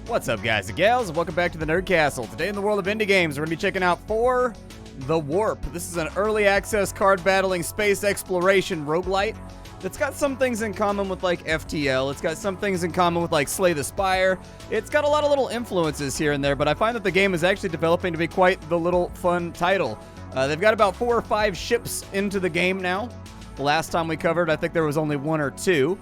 What's up, guys and gals? Welcome back to the Nerd Castle. Today in the world of indie games, we're going to be checking out For the Warp. This is an early access card battling space exploration roguelite that's got some things in common with like FTL. It's got some things in common with like Slay the Spire. It's got a lot of little influences here and there, but I find that the game is actually developing to be quite the little fun title. They've got about 4 or 5 ships into the game now. The last time we covered, I think there was only 1 or 2.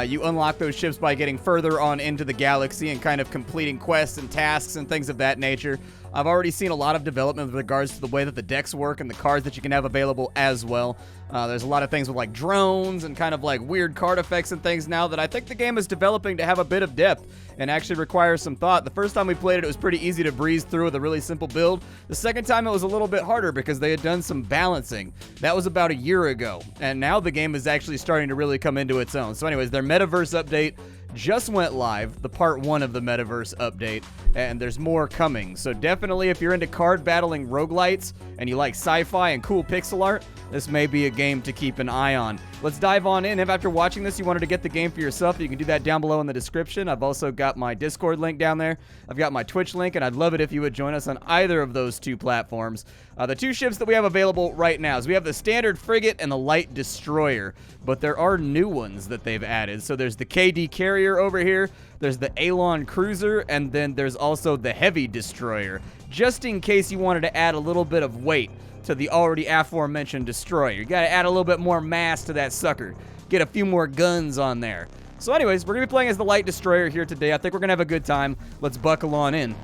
You unlock those ships by getting further on into the galaxy and kind of completing quests and tasks and things of that nature. I've already seen a lot of development with regards to the way that the decks work and the cards that you can have available as well. There's a lot of things with like drones and kind of like weird card effects and things now that I think the game is developing to have a bit of depth and actually requires some thought. The first time we played it, it was pretty easy to breeze through with a really simple build. The second time it was a little bit harder because they had done some balancing. That was about a year ago, and now the game is actually starting to really come into its own. So anyways, their Metaverse update just went live, the part 1 of the Metaverse update, and there's more coming. So definitely if you're into card battling roguelites and you like sci-fi and cool pixel art, this may be a game to keep an eye on. Let's dive on in. If after watching this you wanted to get the game for yourself, you can do that down below in the description. I've also got my Discord link down there. I've got my Twitch link, and I'd love it if you would join us on either of those 2 platforms. The 2 ships that we have available right now is we have the standard frigate and the light destroyer, but there are new ones that they've added. So there's the KD carrier over here, there's the Alon cruiser, and then there's also the heavy destroyer, just in case you wanted to add a little bit of weight to the already aforementioned destroyer. You gotta add a little bit more mass to that sucker, get a few more guns on there. So anyways, we're gonna be playing as the light destroyer here today. I think we're gonna have a good time. Let's buckle on in.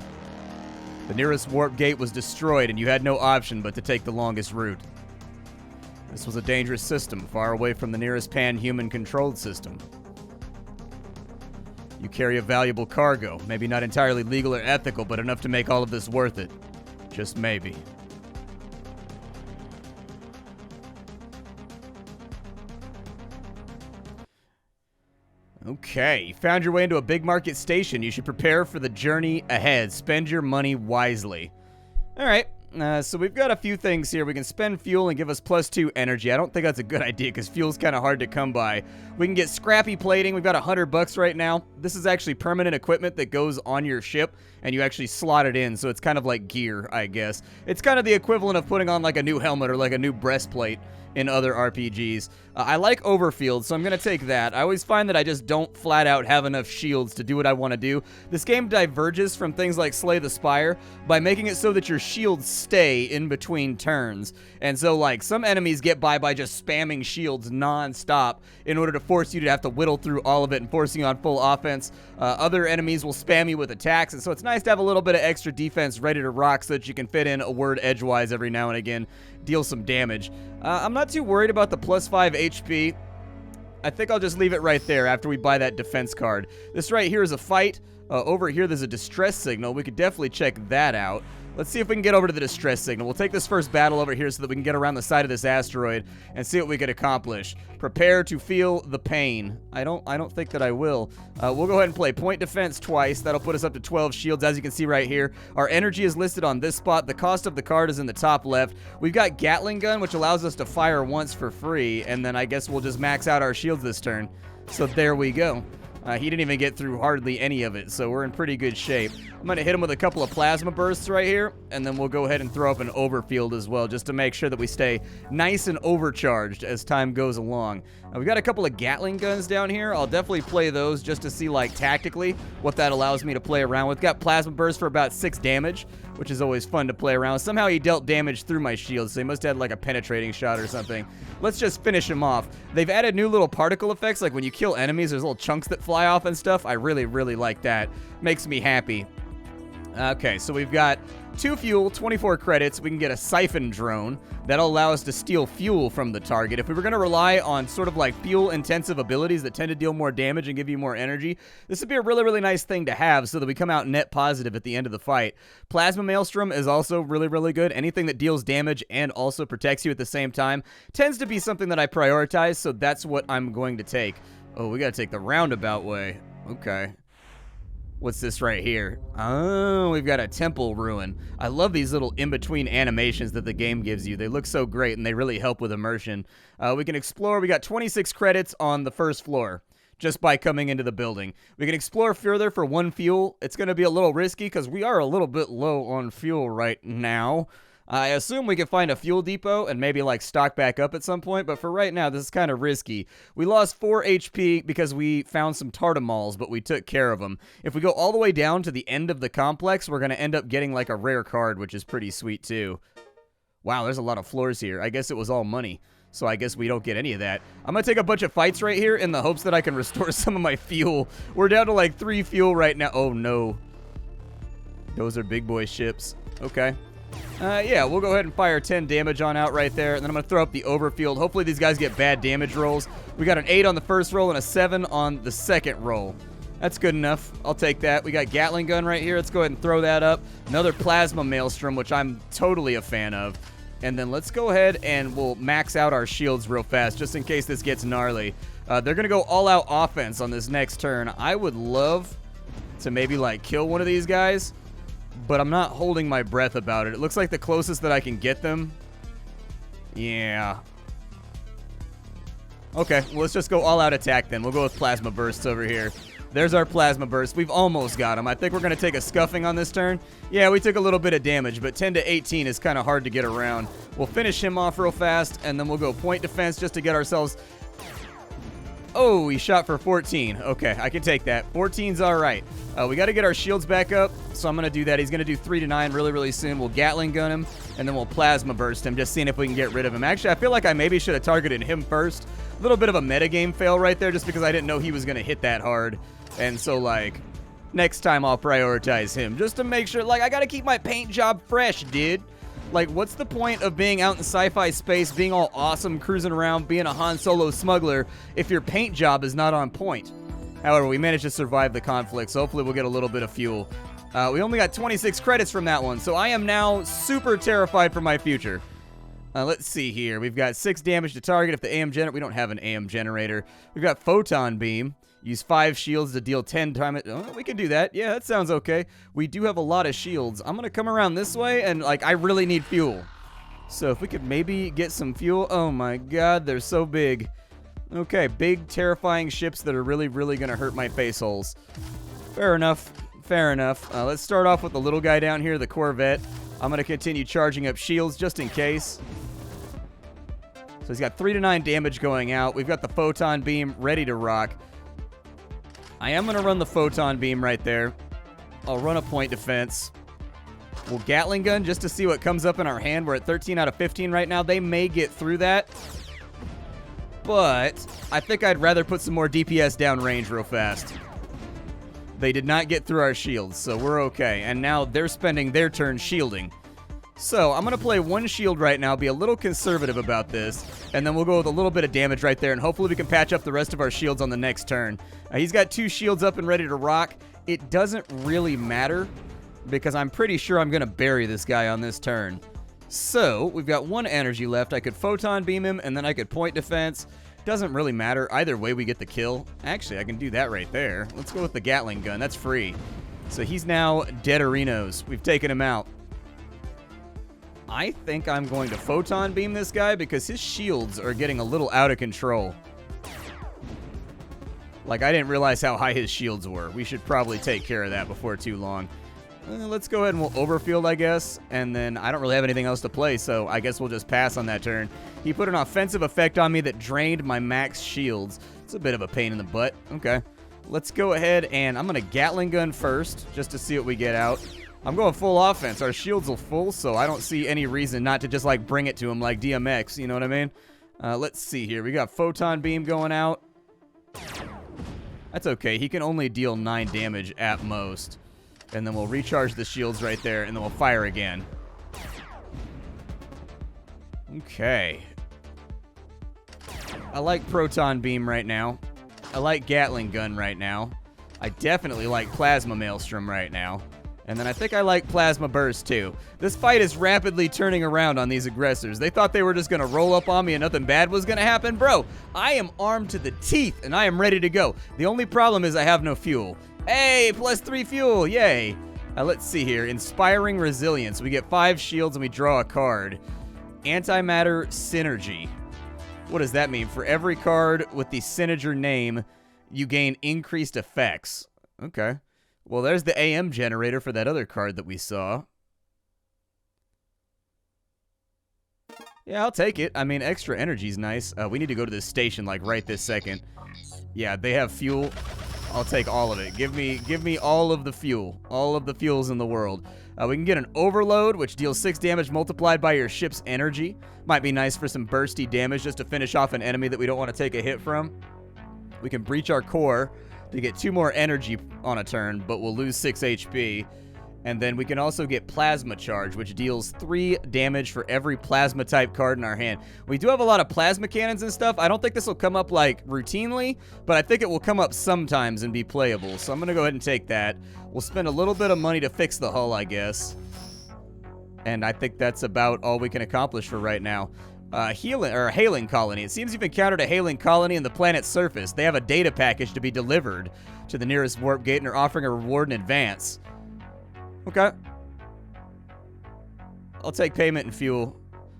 The nearest warp gate was destroyed, and you had no option but to take the longest route. This was a dangerous system, far away from the nearest pan-human controlled system. You carry a valuable cargo, maybe not entirely legal or ethical, but enough to make all of this worth it. Just maybe. Okay, you found your way into a big market station. You should prepare for the journey ahead. Spend your money wisely. Alright, so we've got a few things here. We can spend fuel and give us +2 energy. I don't think that's a good idea because fuel's kind of hard to come by. We can get scrappy plating. We've got $100 right now. This is actually permanent equipment that goes on your ship, and you actually slot it in, so it's kind of like gear, I guess. It's kind of the equivalent of putting on like a new helmet or like a new breastplate in other RPGs. I like overfield, so I'm going to take that. I always find that I just don't flat out have enough shields to do what I want to do. This game diverges from things like Slay the Spire by making it so that your shields stay in between turns. And so like some enemies get by just spamming shields non-stop in order to force you to have to whittle through all of it and forcing you on full offense. Other enemies will spam you with attacks, and so it's nice to have a little bit of extra defense ready to rock so that you can fit in a word edgewise every now and again, deal some damage. I'm not too worried about the +5 HP. I think I'll just leave it right there after we buy that defense card. This right here is a fight. Over here there's a distress signal. We could definitely check that out. Let's see if we can get over to the distress signal. We'll take this first battle over here so that we can get around the side of this asteroid and see what we can accomplish. Prepare to feel the pain. I don't think that I will. We'll go ahead and play point defense twice. That'll put us up to 12 shields, as you can see right here. Our energy is listed on this spot. The cost of the card is in the top left. We've got Gatling gun, which allows us to fire once for free, and then I guess we'll just max out our shields this turn. So there we go. He didn't even get through hardly any of it, so we're in pretty good shape. I'm going to hit him with a couple of plasma bursts right here, and then we'll go ahead and throw up an overfield as well, just to make sure that we stay nice and overcharged as time goes along. We've got a couple of Gatling guns down here. I'll definitely play those just to see, like, tactically what that allows me to play around with. Got plasma bursts for about 6 damage, which is always fun to play around with. Somehow he dealt damage through my shield, so he must have had, like, a penetrating shot or something. Let's just finish him off. They've added new little particle effects, like when you kill enemies, there's little chunks that fly off and stuff. I really, really like that. Makes me happy. Okay, so we've got 2 fuel, 24 credits. We can get a siphon drone. That'll allow us to steal fuel from the target. If we were going to rely on sort of like fuel-intensive abilities that tend to deal more damage and give you more energy, this would be a really, really nice thing to have so that we come out net positive at the end of the fight. Plasma Maelstrom is also really, really good. Anything that deals damage and also protects you at the same time tends to be something that I prioritize, so that's what I'm going to take. Oh, we got to take the roundabout way. Okay. What's this right here? Oh, we've got a temple ruin. I love these little in-between animations that the game gives you. They look so great, and they really help with immersion. We can explore. We got 26 credits on the first floor. just by coming into the building. We can explore further for 1 fuel. It's going to be a little risky because we are a little bit low on fuel right now. I assume we can find a fuel depot and maybe like stock back up at some point, but for right now, this is kind of risky. We lost 4 HP because we found some Tartamals, but we took care of them. If we go all the way down to the end of the complex, we're going to end up getting like a rare card, which is pretty sweet too. Wow, there's a lot of floors here. I guess it was all money, so I guess we don't get any of that. I'm going to take a bunch of fights right here in the hopes that I can restore some of my fuel. We're down to like 3 fuel right now. Oh no. Those are big boy ships. Okay. Yeah, we'll go ahead and fire 10 damage on out right there, and then I'm going to throw up the overfield. Hopefully these guys get bad damage rolls. We got an 8 on the first roll and a 7 on the second roll. That's good enough. I'll take that. We got Gatling gun right here. Let's go ahead and throw that up. Another plasma maelstrom, which I'm totally a fan of. And then let's go ahead and we'll max out our shields real fast, just in case this gets gnarly. They're going to go all-out offense on this next turn. I would love to maybe, like, kill one of these guys, but I'm not holding my breath about it. It looks like the closest that I can get them. Yeah. Okay, well, let's just go all-out attack then. We'll go with plasma bursts over here. There's our plasma burst. We've almost got him. I think we're going to take a scuffing on this turn. Yeah, we took a little bit of damage, but 10 to 18 is kind of hard to get around. We'll finish him off real fast, and then we'll go point defense just to get ourselves... Oh, he shot for 14. Okay, I can take that. 14's all right. We got to get our shields back up, so I'm going to do that. He's going to do 3 to 9 really, really soon. We'll Gatling gun him, and then we'll plasma burst him, just seeing if we can get rid of him. Actually, I feel like I maybe should have targeted him first. A little bit of a metagame fail right there, just because I didn't know he was going to hit that hard. And so, like, next time I'll prioritize him, just to make sure, like, I got to keep my paint job fresh, dude. Like, what's the point of being out in sci-fi space, being all awesome, cruising around, being a Han Solo smuggler, if your paint job is not on point? However, we managed to survive the conflict, so hopefully we'll get a little bit of fuel. We only got 26 credits from that one, so I am now super terrified for my future. Let's see here. We've got 6 damage to target if the AM generator... We don't have an AM generator. We've got Photon Beam. Use 5 shields to deal 10 damage. Oh, we can do that. Yeah, that sounds okay. We do have a lot of shields. I'm going to come around this way, and, like, I really need fuel. So if we could maybe get some fuel. Oh, my God. They're so big. Okay, big, terrifying ships that are really, really going to hurt my face holes. Fair enough. Fair enough. Let's start off with the little guy down here, the Corvette. I'm going to continue charging up shields just in case. So he's got 3 to 9 damage going out. We've got the Photon Beam ready to rock. I am going to run the Photon Beam right there. I'll run a point defense. We'll Gatling gun just to see what comes up in our hand. We're at 13 out of 15 right now. They may get through that. But I think I'd rather put some more DPS down range real fast. They did not get through our shields, so we're okay. And now they're spending their turn shielding. So I'm going to play 1 shield right now, be a little conservative about this, and then we'll go with a little bit of damage right there, and hopefully we can patch up the rest of our shields on the next turn. He's got 2 shields up and ready to rock. It doesn't really matter, because I'm pretty sure I'm going to bury this guy on this turn. So we've got 1 energy left. I could Photon Beam him, and then I could point defense. Doesn't really matter. Either way, we get the kill. Actually, I can do that right there. Let's go with the Gatling gun. That's free. So he's now dead Arinos. We've taken him out. I think I'm going to Photon Beam this guy because his shields are getting a little out of control. Like, I didn't realize how high his shields were. We should probably take care of that before too long. Let's go ahead and we'll overfield, I guess. And then I don't really have anything else to play, so I guess we'll just pass on that turn. He put an offensive effect on me that drained my max shields. It's a bit of a pain in the butt. Okay. Let's go ahead and I'm going to Gatling gun first just to see what we get out. I'm going full offense. Our shields are full, so I don't see any reason not to just, like, bring it to him like DMX. You know what I mean? Let's see here. We got Photon Beam going out. That's okay. He can only deal 9 damage at most. And then we'll recharge the shields right there, and then we'll fire again. Okay. I like Proton Beam right now. I like Gatling Gun right now. I definitely like Plasma Maelstrom right now. And then I think I like Plasma Burst, too. This fight is rapidly turning around on these aggressors. They thought they were just going to roll up on me and nothing bad was going to happen. Bro, I am armed to the teeth, and I am ready to go. The only problem is I have no fuel. Hey, +3 fuel. Yay. Let's see here. Inspiring Resilience. We get 5 shields, and we draw a card. Antimatter Synergy. What does that mean? For every card with the Synerger name, you gain increased effects. Okay. Well, there's the AM generator for that other card that we saw. Yeah, I'll take it. I mean, extra energy's nice. We need to go to this station, like, right this second. Yeah, they have fuel. I'll take all of it. Give me all of the fuel. All of the fuels in the world. We can get an overload, which deals 6 damage multiplied by your ship's energy. Might be nice for some bursty damage just to finish off an enemy that we don't want to take a hit from. We can breach our core to get 2 more energy on a turn, but we'll lose 6 HP. And then we can also get Plasma Charge, which deals 3 damage for every Plasma-type card in our hand. We do have a lot of Plasma Cannons and stuff. I don't think this will come up, like, routinely, but I think it will come up sometimes and be playable. So I'm going to go ahead and take that. We'll spend a little bit of money to fix the hull, I guess. And I think that's about all we can accomplish for right now. Hailing Colony. It seems you've encountered a Hailing Colony in the planet's surface. They have a data package to be delivered to the nearest warp gate and are offering a reward in advance. Okay. I'll take payment and fuel.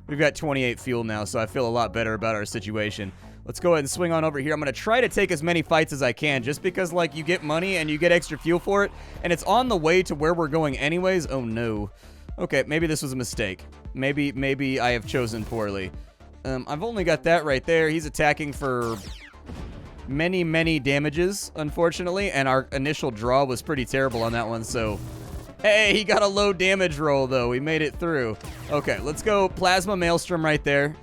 We've got 28 fuel now, so I feel a lot better about our situation. Let's go ahead and swing on over here. I'm going to try to take as many fights as I can, just because, like, you get money and you get extra fuel for it, and it's on the way to where we're going anyways. Oh, no. Okay, maybe this was a mistake. Maybe I have chosen poorly. I've only got that right there. He's attacking for many damages, unfortunately, and our initial draw was pretty terrible on that one, so... Hey, he got a low damage roll, though. We made it through. Okay, let's go Plasma Maelstrom right there.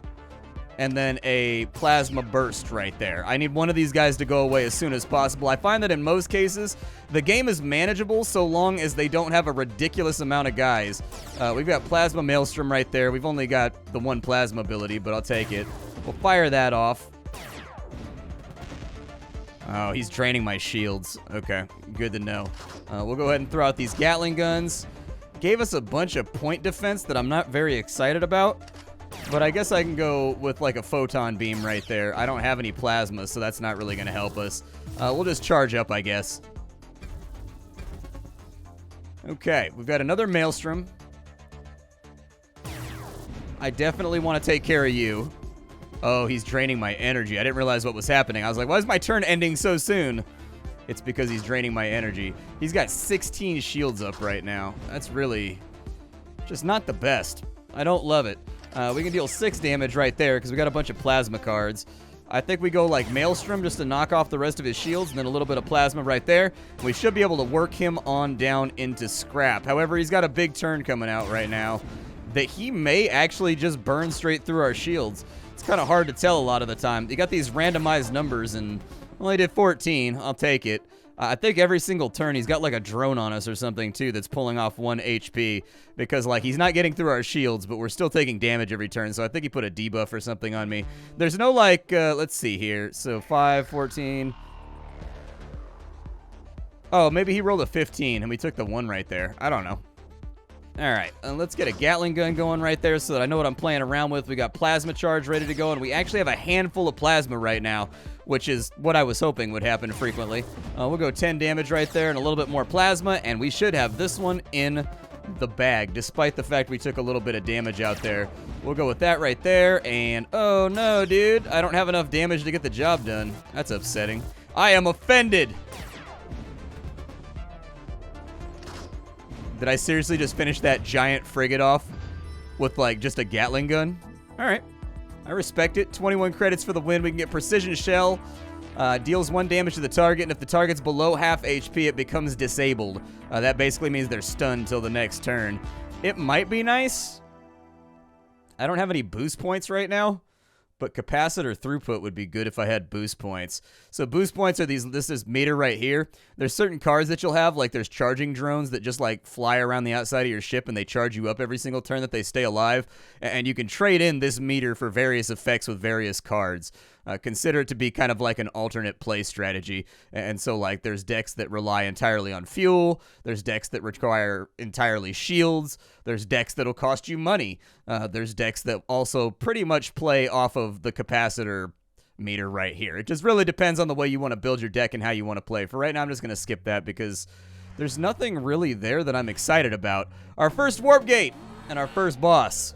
And then a Plasma Burst right there. I need one of these guys to go away as soon as possible. I find that in most cases, the game is manageable so long as they don't have a ridiculous amount of guys. We've got Plasma Maelstrom right there. We've only got the 1 Plasma ability, but I'll take it. We'll fire that off. Oh, he's draining my shields. Okay, good to know. We'll go ahead and throw out these Gatling guns. Gave us a bunch of point defense that I'm not very excited about. But I guess I can go with like a photon beam right there. I don't have any plasma, so that's not really going to help us. We'll just charge up, I guess. Okay, we've got another Maelstrom. I definitely want to take care of you. Oh, he's draining my energy. I didn't realize what was happening. I was like, why is my turn ending so soon? It's because he's draining my energy. He's got 16 shields up right now. That's really just not the best. I don't love it. We can deal 6 damage right there because we got a bunch of plasma cards. I think we go like Maelstrom just to knock off the rest of his shields and then a little bit of plasma right there. We should be able to work him on down into scrap. However, he's got a big turn coming out right now that he may actually just burn straight through our shields. It's kind of hard to tell a lot of the time. You got these randomized numbers and only did 14. I'll take it. I think every single turn he's got like a drone on us or something too that's pulling off 1 HP because like he's not getting through our shields, but we're still taking damage every turn. So I think he put a debuff or something on me. There's no like, let's see here. So 5, 14. Oh, maybe he rolled a 15 and we took the 1 right there. I don't know. All right, let's get a Gatling gun going right there so that I know what I'm playing around with. We got Plasma Charge ready to go, and we actually have a handful of plasma right now, which is what I was hoping would happen frequently. We'll go 10 damage right there and a little bit more plasma, and we should have this one in the bag, despite the fact we took a little bit of damage out there. We'll go with that right there, and oh no, dude, I don't have enough damage to get the job done. That's upsetting. I am offended. Did I seriously just finish that giant frigate off with, like, just a Gatling gun? All right. I respect it. 21 credits for the win. We can get Precision Shell. Deals 1 damage to the target, and if the target's below half HP, it becomes disabled. That basically means they're stunned till the next turn. It might be nice. I don't have any boost points right now, but capacitor throughput would be good if I had boost points. So boost points are this is meter right here. There's certain cards that you'll have, like there's charging drones that just like fly around the outside of your ship and they charge you up every single turn that they stay alive. And you can trade in this meter for various effects with various cards. Consider it to be kind of like an alternate play strategy. And so like there's decks that rely entirely on fuel. There's decks that require entirely shields. There's decks that'll cost you money. There's decks that also pretty much play off of the capacitor meter right here. It just really depends on the way you want to build your deck and how you want to play. For right now, I'm just going to skip that because there's nothing really there that I'm excited about. Our first warp gate and our first boss.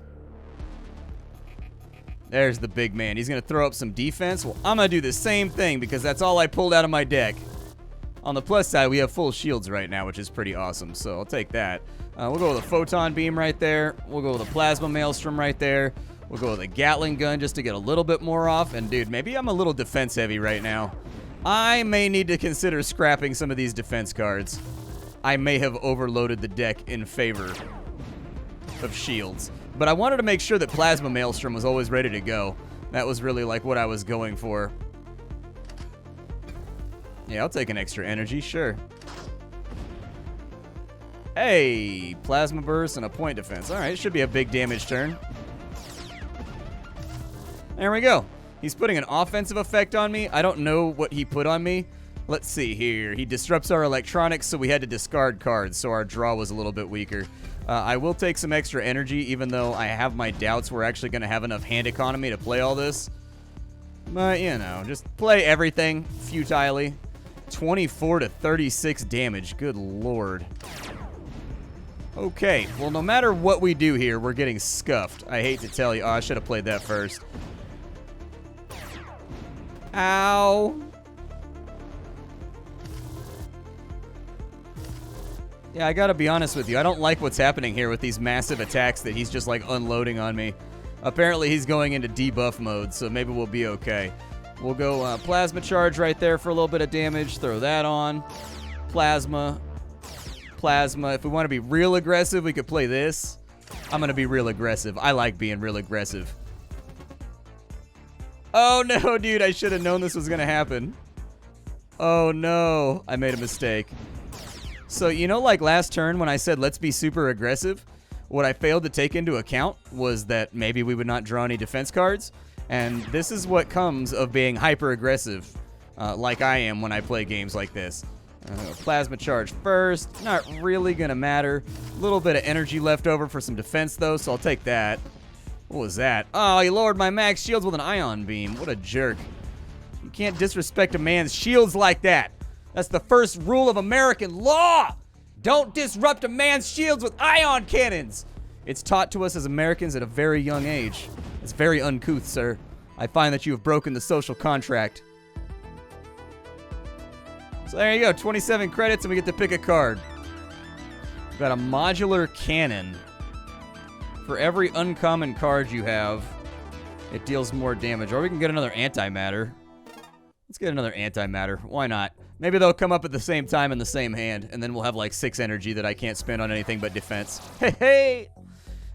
There's the big man. He's going to throw up some defense. Well, I'm going to do the same thing because that's all I pulled out of my deck. On the plus side, we have full shields right now, which is pretty awesome, so I'll take that. We'll go with a photon beam right there. We'll go with a plasma maelstrom right there. We'll go with a Gatling gun just to get a little bit more off. And, dude, maybe I'm a little defense heavy right now. I may need to consider scrapping some of these defense cards. I may have overloaded the deck in favor of shields. But I wanted to make sure that Plasma Maelstrom was always ready to go. That was really like what I was going for. Yeah, I'll take an extra energy, sure. Hey, Plasma Burst and a point defense. All right, should be a big damage turn. There we go. He's putting an offensive effect on me. I don't know what he put on me. Let's see here. He disrupts our electronics, so we had to discard cards, so our draw was a little bit weaker. I will take some extra energy, even though I have my doubts we're actually going to have enough hand economy to play all this. But, you know, just play everything futilely. 24 to 36 damage. Good lord. Okay, well, no matter what we do here, we're getting scuffed. I hate to tell you. Oh, I should have played that first. Ow. Yeah, I gotta be honest with you. I don't like what's happening here with these massive attacks that he's just, like, unloading on me. Apparently, he's going into debuff mode, so maybe we'll be okay. We'll go Plasma Charge right there for a little bit of damage. Throw that on. Plasma. Plasma. If we want to be real aggressive, we could play this. I'm going to be real aggressive. I like being real aggressive. Oh, no, dude. I should have known this was going to happen. Oh, no. I made a mistake. So, you know, like last turn when I said let's be super aggressive, what I failed to take into account was that maybe we would not draw any defense cards. And this is what comes of being hyper aggressive, like I am when I play games like this. Plasma Charge first. Not really going to matter. A little bit of energy left over for some defense, though, so I'll take that. What was that? Oh, he lowered my max shields with an ion beam. What a jerk. You can't disrespect a man's shields like that. That's the first rule of American law. Don't disrupt a man's shields with ion cannons. It's taught to us as Americans at a very young age. It's very uncouth, sir. I find that you have broken the social contract. So there you go, 27 credits and we get to pick a card. We've got a modular cannon. For every uncommon card you have, it deals more damage. Or we can get another antimatter. Let's get another antimatter. Why not? Maybe they'll come up at the same time in the same hand, and then we'll have like 6 energy that I can't spend on anything but defense. Hey, hey!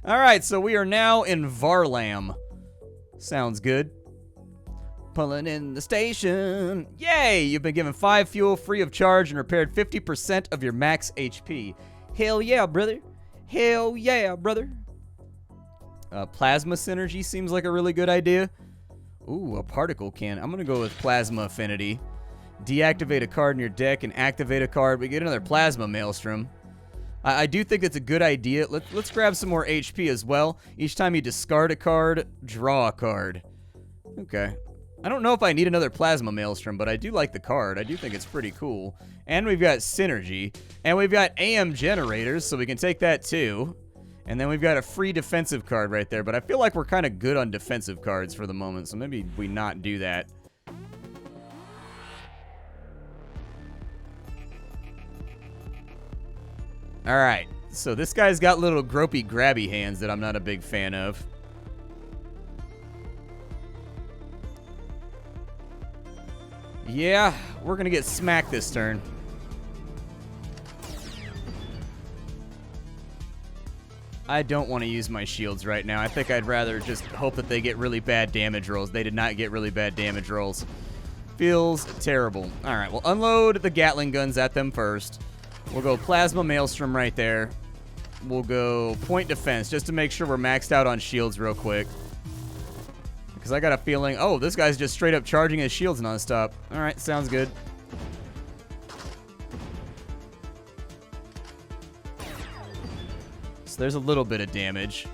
Alright, so we are now in Varlam. Sounds good. Pulling in the station. Yay! You've been given 5 fuel free of charge and repaired 50% of your max HP. Hell yeah, brother. Hell yeah, brother. Plasma synergy seems like a really good idea. Ooh, a particle cannon. I'm going to go with Plasma Affinity. Deactivate a card in your deck and activate a card. We get another Plasma Maelstrom. I do think that's a good idea. Let's grab some more HP as well. Each time you discard a card, draw a card. Okay. I don't know if I need another Plasma Maelstrom, but I do like the card. I do think it's pretty cool. And we've got Synergy. And we've got AM Generators, so we can take that too. And then we've got a free defensive card right there. But I feel like we're kind of good on defensive cards for the moment, so maybe we not do that. Alright, so this guy's got little gropey grabby hands that I'm not a big fan of. Yeah, we're gonna get smacked this turn. I don't want to use my shields right now. I think I'd rather just hope that they get really bad damage rolls. They did not get really bad damage rolls. Feels terrible. Alright, we'll unload the Gatling guns at them first. We'll go Plasma Maelstrom right there. We'll go Point Defense just to make sure we're maxed out on shields real quick. Because I got a feeling... Oh, this guy's just straight up charging his shields nonstop. Alright, sounds good. So there's a little bit of damage.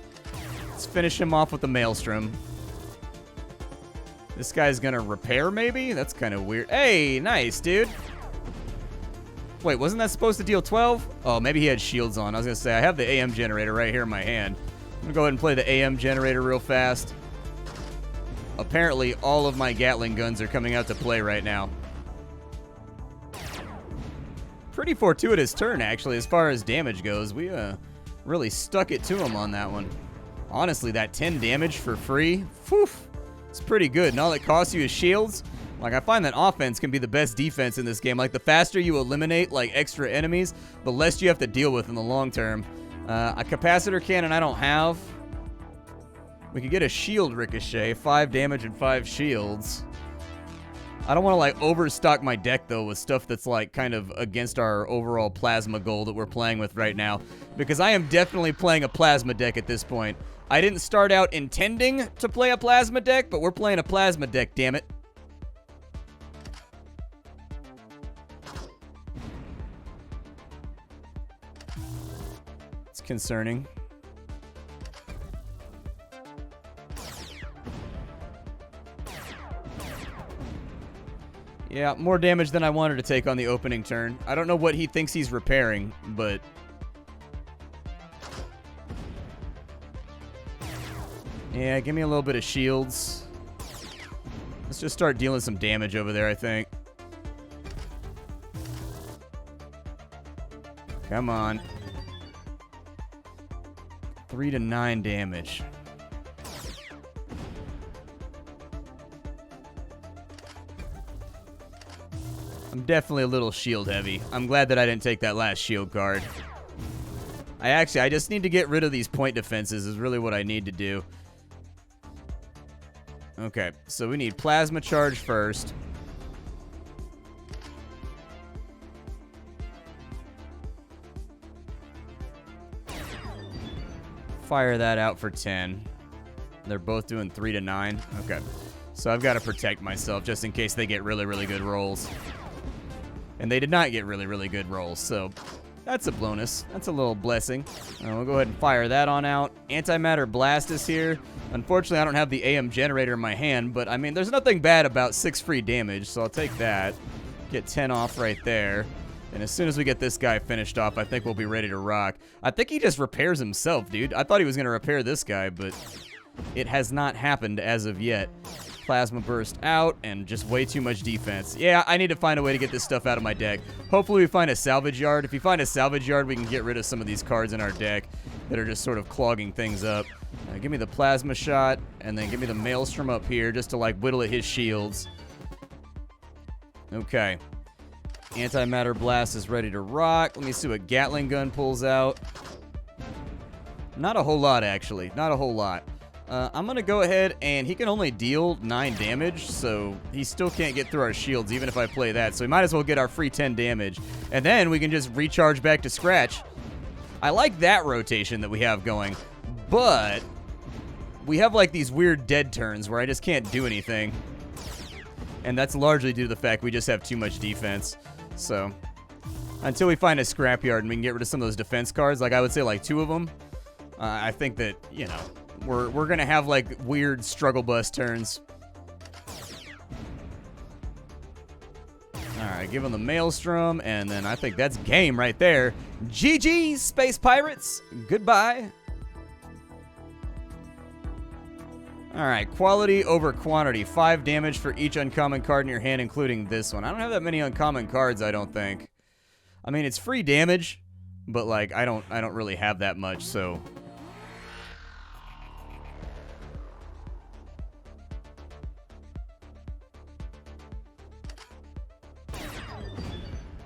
Let's finish him off with the Maelstrom. This guy's gonna repair, maybe? That's kind of weird. Hey, nice, dude. Wait, wasn't that supposed to deal 12? Oh, maybe he had shields on. I was going to say, I have the AM generator right here in my hand. I'm going to go ahead and play the AM generator real fast. apparently all of my Gatling guns are coming out to play right now. Pretty fortuitous turn, actually, as far as damage goes. We really stuck it to him on that one. Honestly, that 10 damage for free, whew, it's pretty good. And all it costs you is shields. Like, I find that offense can be the best defense in this game. Like, the faster you eliminate, like, extra enemies, the less you have to deal with in the long term. A capacitor cannon I don't have. We could get a shield ricochet, 5 damage and 5 shields. I don't want to, like, overstock my deck, though, with stuff that's, like, kind of against our overall plasma goal that we're playing with right now. Because I am definitely playing a plasma deck at this point. I didn't start out intending to play a plasma deck, but we're playing a plasma deck, damn it. It's concerning. Yeah, more damage than I wanted to take on the opening turn. I don't know what he thinks he's repairing, but... yeah, give me a little bit of shields. Let's just start dealing some damage over there, I think. Come on. 3 to 9 damage. I'm definitely a little shield heavy. I'm glad that I didn't take that last shield card. I just need to get rid of these point defenses is really what I need to do. Okay, so we need plasma charge first. Fire that out for 10. They're both doing 3 to 9. Okay. So I've got to protect myself just in case they get really, really good rolls. And they did not get really, really good rolls, so that's a bonus. That's a little blessing. We'll go ahead and fire that on out. Antimatter Blast is here. Unfortunately, I don't have the AM generator in my hand, but I mean, there's nothing bad about 6 free damage, so I'll take that. Get 10 off right there. And as soon as we get this guy finished off, I think we'll be ready to rock. I think he just repairs himself, dude. I thought he was going to repair this guy, but it has not happened as of yet. Plasma Burst out, and just way too much defense. Yeah, I need to find a way to get this stuff out of my deck. Hopefully we find a salvage yard. If we find a salvage yard, we can get rid of some of these cards in our deck that are just sort of clogging things up. Give me the Plasma Shot, and then give me the Maelstrom up here just to, like, whittle at his shields. Okay. Antimatter Blast is ready to rock. Let me see what Gatling Gun pulls out. Not a whole lot, actually. Not a whole lot. I'm going to go ahead, and he can only deal 9 damage, so he still can't get through our shields, even if I play that. So we might as well get our free 10 damage. And then we can just recharge back to scratch. I like that rotation that we have going, but we have, like, these weird dead turns where I just can't do anything. And that's largely due to the fact we just have too much defense. So until we find a scrapyard and we can get rid of some of those defense cards, like I would say like 2 of them, I think that, you know, we're going to have, like, weird struggle bus turns. All right, give him the Maelstrom, and then I think that's game right there. GG, Space Pirates. Goodbye. All right, quality over quantity. 5 damage for each uncommon card in your hand, including this one. I don't have that many uncommon cards, I don't think. I mean, it's free damage, but, like, I don't really have that much, so...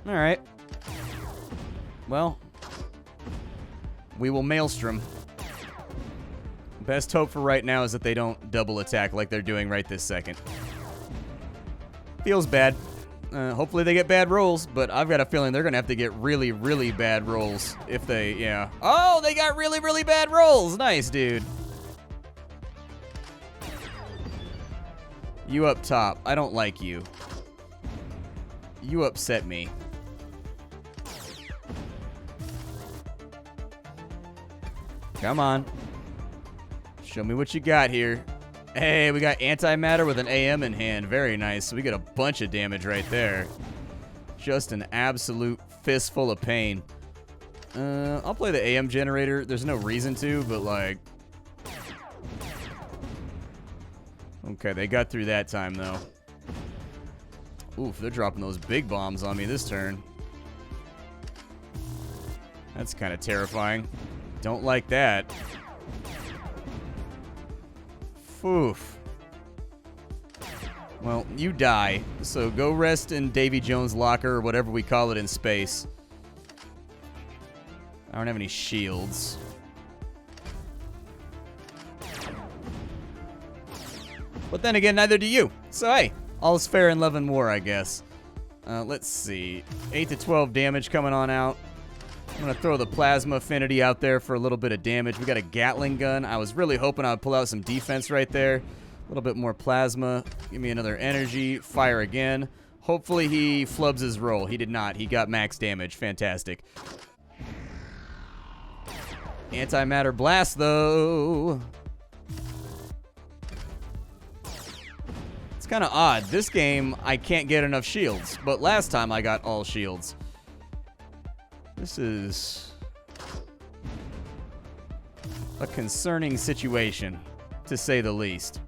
All right. Well, we will Maelstrom. Best hope for right now is that they don't double attack like they're doing right this second. Feels bad. Hopefully they get bad rolls, but I've got a feeling they're going to have to get really, really bad rolls if they, yeah. Oh, they got really, really bad rolls. Nice, dude. You up top. I don't like you. You upset me. Come on. Show me what you got here. Hey, we got antimatter with an AM in hand. Very nice. So we get a bunch of damage right there. Just an absolute fistful of pain. I'll play the AM generator. There's no reason to, but, like... Okay, they got through that time, though. Oof, they're dropping those big bombs on me this turn. That's kind of terrifying. Don't like that. Oof. Well, you die. So go rest in Davy Jones' locker or whatever we call it in space. I don't have any shields. But then again, neither do you. So hey, all's fair in love and war, I guess. Let's see. 8 to 12 damage coming on out. I'm going to throw the plasma affinity out there for a little bit of damage. We got a Gatling gun. I was really hoping I would pull out some defense right there. A little bit more plasma. Give me another energy. Fire again. Hopefully he flubs his roll. He did not. He got max damage. Fantastic. Antimatter blast, though. It's kind of odd. This game, I can't get enough shields. But last time I got all shields. This is a concerning situation, to say the least.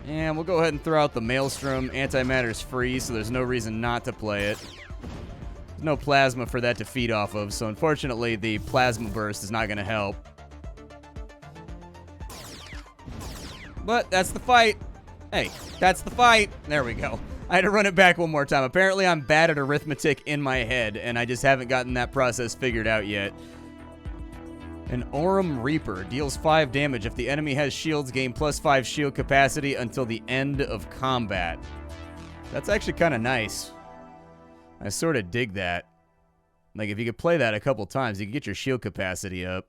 And we'll go ahead and throw out the Maelstrom. Antimatter's free, so there's no reason not to play it. There's no plasma for that to feed off of, so unfortunately the plasma burst is not going to help. But that's the fight. Hey, that's the fight. There we go. I had to run it back one more time. Apparently I'm bad at arithmetic in my head, and I just haven't gotten that process figured out yet. An Aurum Reaper deals 5 damage. If the enemy has shields, gain +5 shield capacity until the end of combat. That's actually kind of nice. I sort of dig that. Like, if you could play that a couple times, you could get your shield capacity up.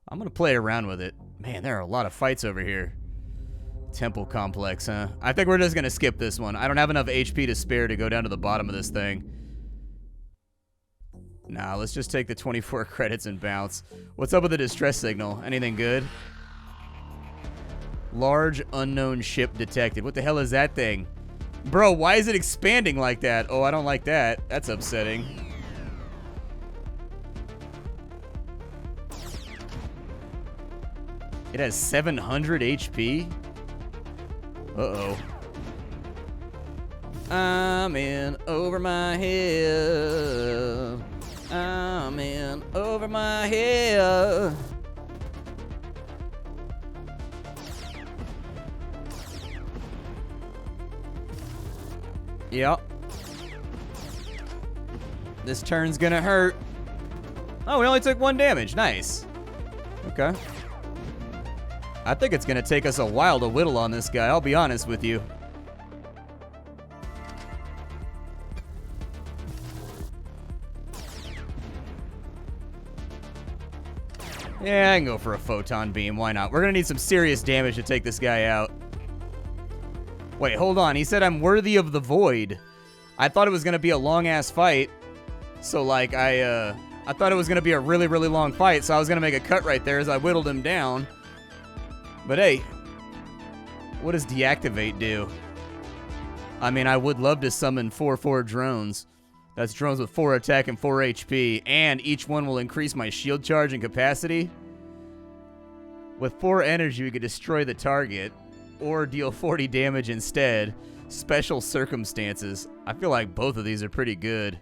I'm going to play around with it. Man, there are a lot of fights over here. Temple complex, huh? I think we're just going to skip this one. I don't have enough HP to spare to go down to the bottom of this thing. Nah, let's just take the 24 credits and bounce. What's up with the distress signal? Anything good? Large unknown ship detected. What the hell is that thing? Bro, why is it expanding like that? Oh, I don't like that. That's upsetting. It has 700 HP? Uh-oh. I'm in over my head. I'm in over my head. Yep. This turn's gonna hurt. Oh, we only took 1 damage. Nice. Okay. I think it's gonna take us a while to whittle on this guy, I'll be honest with you. Yeah, I can go for a photon beam. Why not? We're going to need some serious damage to take this guy out. Wait, hold on. He said I'm worthy of the void. I thought it was going to be a long-ass fight. So, like, I thought it was going to be a really, really long fight. So I was going to make a cut right there as I whittled him down. But, hey. What does deactivate do? I mean, I would love to summon 4/4 drones. That's drones with 4 attack and 4 HP, and each one will increase my shield charge and capacity. With 4 energy, we could destroy the target, or deal 40 damage instead. Special circumstances. I feel like both of these are pretty good.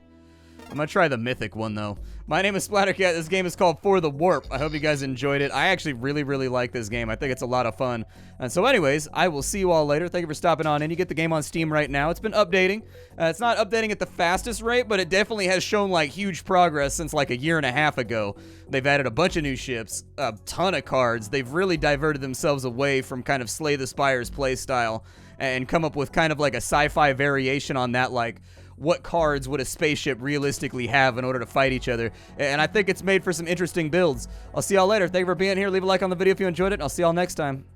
I'm going to try the mythic one, though. My name is Splattercat. This game is called For the Warp. I hope you guys enjoyed it. I actually really, really like this game. I think it's a lot of fun. And so anyways, I will see you all later. Thank you for stopping on in. You get the game on Steam right now. It's been updating. It's not updating at the fastest rate, but it definitely has shown, like, huge progress since, like, a year and a half ago. They've added a bunch of new ships, a ton of cards. They've really diverted themselves away from kind of Slay the Spires playstyle and come up with kind of like a sci-fi variation on that, like, what cards would a spaceship realistically have in order to fight each other. And I think it's made for some interesting builds. I'll see y'all later. Thank you for being here. Leave a like on the video if you enjoyed it. I'll see y'all next time.